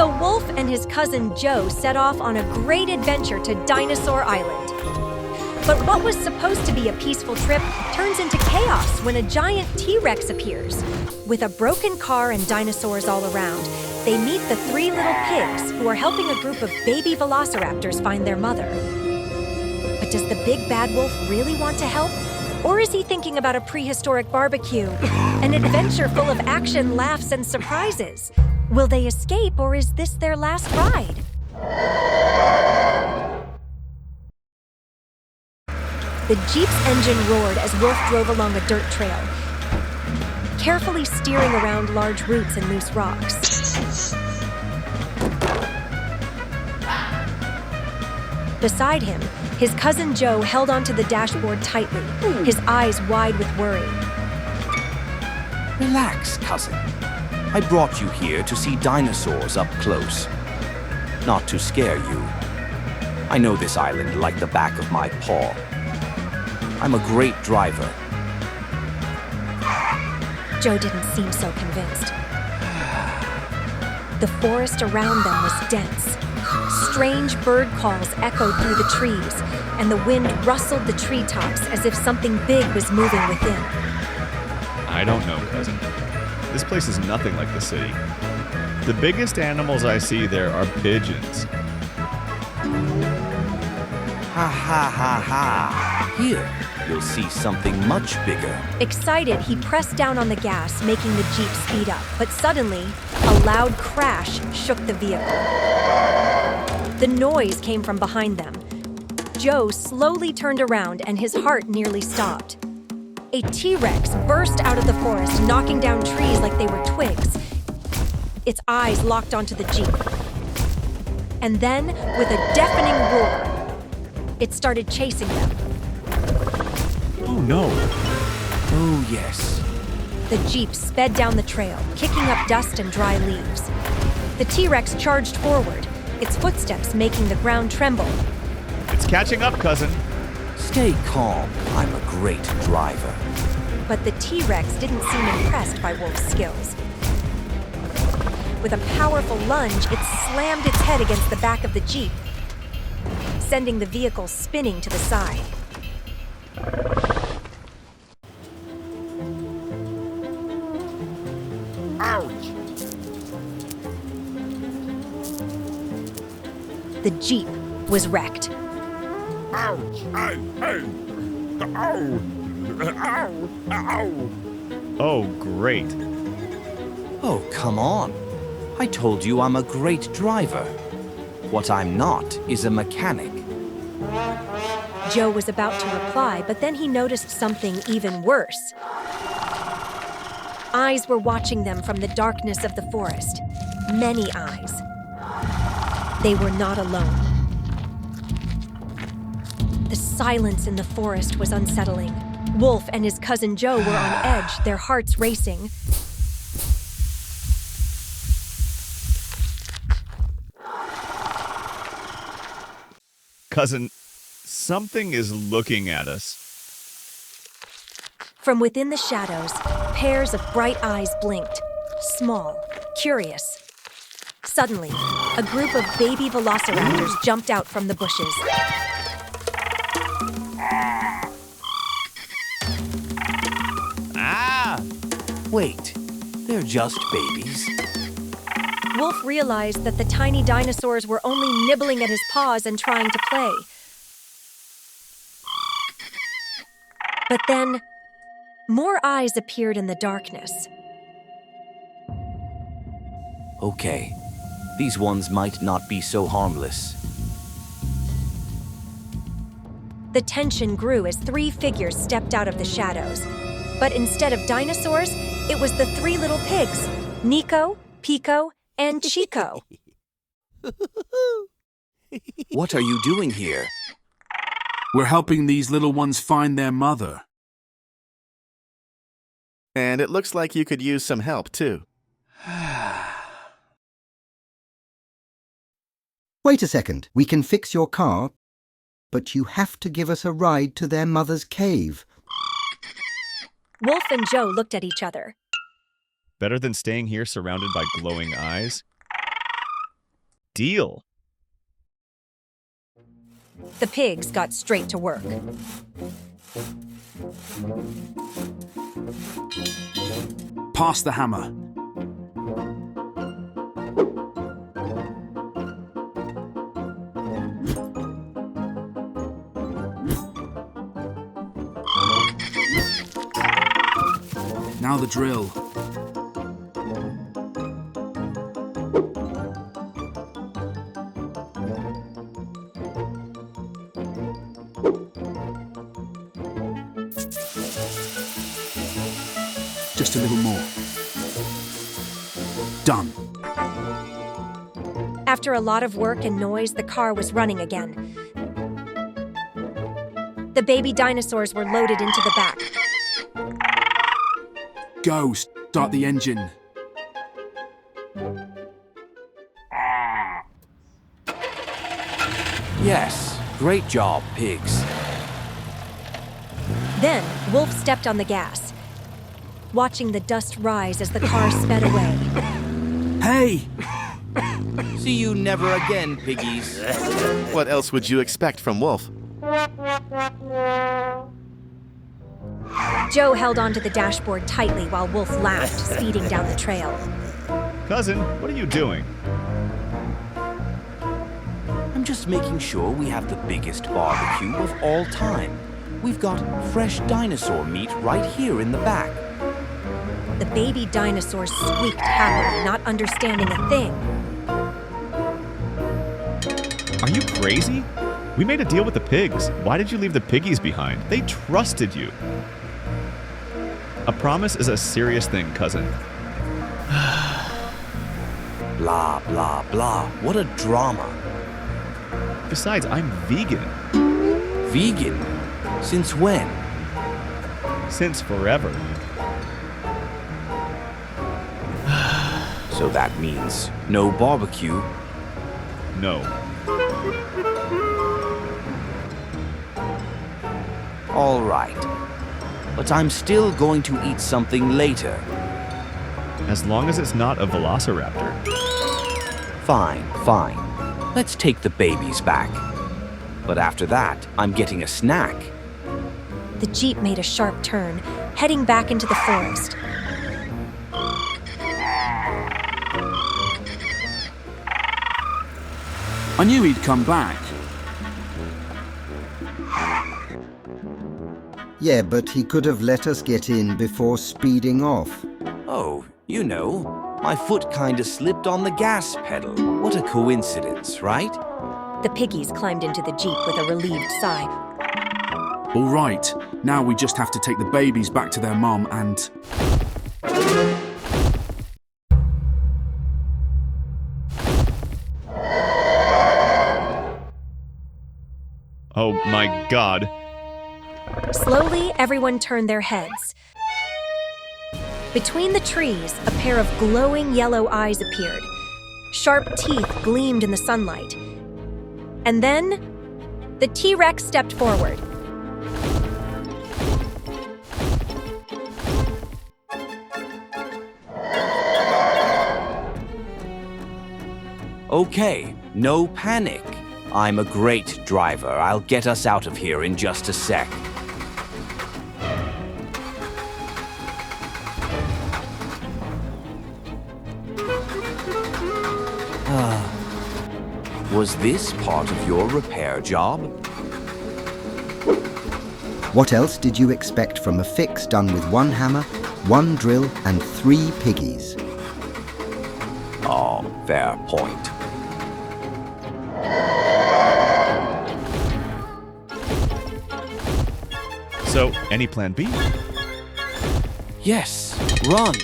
The wolf and his cousin Joe set off on a great adventure to Dinosaur Island. But what was supposed to be a peaceful trip turns into chaos when a giant T-Rex appears. With a broken car and dinosaurs all around, they meet the three little pigs who are helping a group of baby velociraptors find their mother. But does the big bad wolf really want to help? Or is he thinking about a prehistoric barbecue? An adventure full of action, laughs, and surprises? Will they escape, or is this their last ride? The Jeep's engine roared as Wolf drove along a dirt trail, carefully steering around large roots and loose rocks. Beside him, his cousin Joe held onto the dashboard tightly, his eyes wide with worry. Relax, cousin. I brought you here to see dinosaurs up close, not to scare you. I know this island like the back of my paw. I'm a great driver. Joe didn't seem so convinced. The forest around them was dense. Strange bird calls echoed through the trees, and the wind rustled the treetops as if something big was moving within. I don't know, cousin. This place is nothing like the city. The biggest animals I see there are pigeons. Ha ha ha ha. Here, you'll see something much bigger. Excited, he pressed down on the gas, making the Jeep speed up. But suddenly, a loud crash shook the vehicle. The noise came from behind them. Joe slowly turned around and his heart nearly stopped. A T-Rex burst out of the forest, knocking down trees like they were twigs. Its eyes locked onto the Jeep. And then, with a deafening roar, it started chasing them. Oh no! Oh yes. The Jeep sped down the trail, kicking up dust and dry leaves. The T-Rex charged forward, its footsteps making the ground tremble. It's catching up, cousin. Stay calm. I'm a great driver. But the T-Rex didn't seem impressed by Wolf's skills. With a powerful lunge, it slammed its head against the back of the Jeep, sending the vehicle spinning to the side. Ouch! The Jeep was wrecked. Ouch! Ow! Ow! Ow! Oh, great. Oh, come on. I told you I'm a great driver. What I'm not is a mechanic. Joe was about to reply, but then he noticed something even worse. Eyes were watching them from the darkness of the forest. Many eyes. They were not alone. The silence in the forest was unsettling. Wolf and his cousin Joe were on edge, their hearts racing. Cousin, something is looking at us. From within the shadows, pairs of bright eyes blinked, small, curious. Suddenly, a group of baby velociraptors jumped out from the bushes. Ah! Wait, they're just babies. Wolf realized that the tiny dinosaurs were only nibbling at his paws and trying to play. But then, more eyes appeared in the darkness. Okay, these ones might not be so harmless. The tension grew as three figures stepped out of the shadows. But instead of dinosaurs, it was the three little pigs, Nico, PICO, and CHICO. What are you doing here? We're helping these little ones find their mother. And it looks like you could use some help, too. Wait a second. We can fix your car, but you have to give us a ride to their mother's cave. Wolf and Joe looked at each other. Better than staying here surrounded by glowing eyes? deal. The pigs got straight to work. Pass the hammer. Now the drill. Just a little more. Done. After a lot of work and noise, the car was running again. The baby dinosaurs were loaded into the back. Go, start the engine. Yes, great job, pigs. Then, Wolf stepped on the gas, watching the dust rise as the car sped away. Hey! See you never again, piggies. What else would you expect from Wolf? Joe held onto the dashboard tightly while Wolf laughed, speeding down the trail. Cousin, what are you doing? I'm just making sure we have the biggest barbecue of all time. We've got fresh dinosaur meat right here in the back. The baby dinosaurs squeaked happily, not understanding a thing. Are you crazy? We made a deal with the pigs. Why did you leave the piggies behind? They trusted you. A promise is a serious thing, cousin. Blah, blah, blah. What a drama. Besides, I'm vegan. Vegan? Since when? Since forever. So that means no barbecue. No. All right. But I'm still going to eat something later. As long as it's not a velociraptor. Fine, fine. Let's take the babies back. But after that, I'm getting a snack. The Jeep made a sharp turn, heading back into the forest. I knew he'd come back. Yeah, but he could have let us get in before speeding off. Oh, you know, my foot kinda slipped on the gas pedal. What a coincidence, right? The piggies climbed into the Jeep with a relieved sigh. All right, now we just have to take the babies back to their mom and... Oh my god. Slowly, everyone turned their heads. Between the trees, a pair of glowing yellow eyes appeared. Sharp teeth gleamed in the sunlight. And then, the T-Rex stepped forward. Okay, no panic. I'm a great driver. I'll get us out of here in just a sec. Was this part of your repair job? What else did you expect from a fix done with one hammer, one drill, and 3 piggies? Oh, fair point. So, any plan B? Yes, run.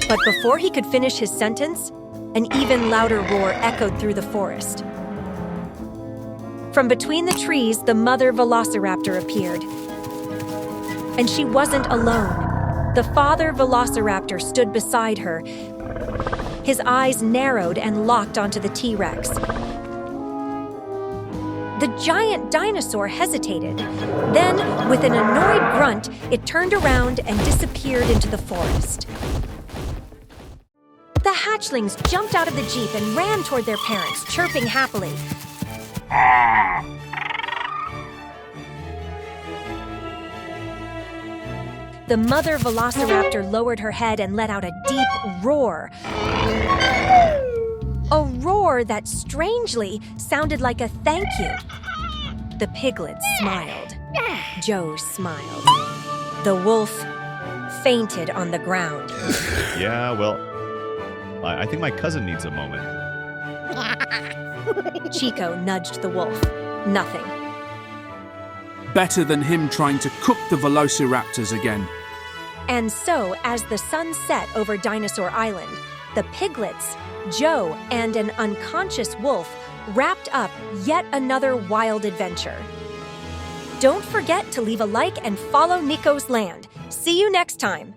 But before he could finish his sentence, an even louder roar echoed through the forest. From between the trees, the mother velociraptor appeared. And she wasn't alone. The father velociraptor stood beside her. His eyes narrowed and locked onto the T-Rex. The giant dinosaur hesitated. Then, with an annoyed grunt, it turned around and disappeared into the forest. The hatchlings jumped out of the Jeep and ran toward their parents, chirping happily. The mother velociraptor lowered her head and let out a deep roar. A roar that strangely sounded like a thank you. The piglets smiled. Joe smiled. The wolf fainted on the ground. Yeah, well, I think my cousin needs a moment. Chico nudged the wolf. Nothing. Better than him trying to cook the velociraptors again. And so, as the sun set over Dinosaur Island, the piglets, Joe, and an unconscious wolf wrapped up yet another wild adventure. Don't forget to leave a like and follow Nico's Land. See you next time.